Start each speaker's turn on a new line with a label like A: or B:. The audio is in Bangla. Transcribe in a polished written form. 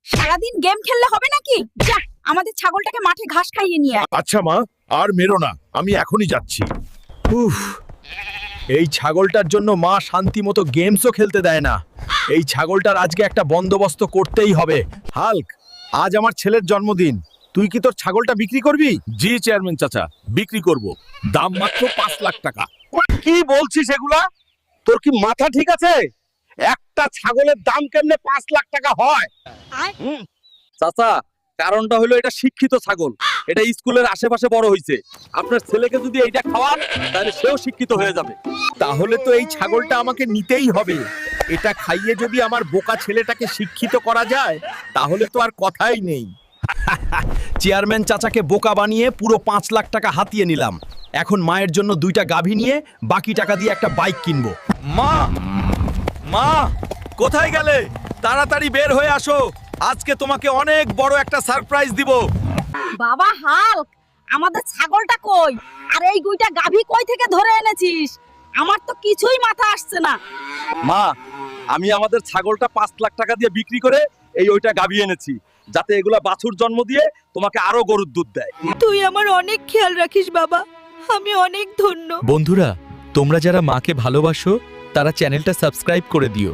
A: সারাদিন গেম খেললে হবে নাকি? যা আমাদের ছাগলটাকে মাঠে ঘাস খাইয়ে নিয়ে আয়।
B: আচ্ছা মা, আর মেরো না, আমি এখনই যাচ্ছি।
C: উফ, এই ছাগলটার জন্য মা শান্তি মতো গেমসও খেলতে দেয় না। এই ছাগলটার আজকে একটা বন্দোবস্ত করতেই হবে। হাল্ক, আজ আমার ছেলের জন্মদিন, তুই কি তোর ছাগলটা বিক্রি করবি?
B: জি চেয়ারম্যান চাচা, বিক্রি করব। দাম মাত্র 5 লাখ টাকা।
C: কি বলছিস এগুলা? তোর কি মাথা ঠিক আছে? একটা ছাগলের দাম কেমনে 5 লাখ টাকা হয়? চাচা, কারণটা হলো এটা শিক্ষিত ছাগল, এটা স্কুলের আশেপাশে বড় হইছে। আপনার ছেলেকে যদি এইটা খাওয়ান তাহলে সেও শিক্ষিত হয়ে যাবে। তাহলে তো এই ছাগলটা আমাকে নিতেই হবে। এটা খাইয়ে যদি আমার বোকা ছেলেটাকে শিক্ষিত করা যায় তাহলে তো আর কথাই নেই। চেয়ারম্যান চাচাকে বোকা বানিয়ে পুরো 5 লাখ টাকা হাতিয়ে নিলাম। এখন মায়ের জন্য 2টা গাভী নিয়ে বাকি টাকা দিয়ে একটা বাইক কিনবো। মা, মা, কোথায় গেলে? তাড়াতাড়ি বের হয়ে আসো, আজকে তোমাকে অনেক বড় একটা সারপ্রাইজ দিব।
A: বাবা হাল্ক, আমাদের ছাগলটা কই? আর এই দুইটা গাভী কই থেকে ধরে এনেছিস? আমার তো কিছুই মাথা আসছে না।
C: মা, আমি আমাদের ছাগলটা 5 লাখ টাকা দিয়ে বিক্রি করে ওইটা গাভী এনেছি, যাতে এগুলা বাছুর জন্ম দিয়ে তোমাকে আরো গরুর দুধ দেয়।
A: তুই আমার অনেক খেয়াল রাখিস বাবা, আমি অনেক ধন্য।
D: বন্ধুরা, তোমরা যারা মাকে ভালোবাসো তারা চ্যানেলটা সাবস্ক্রাইব করে দিও।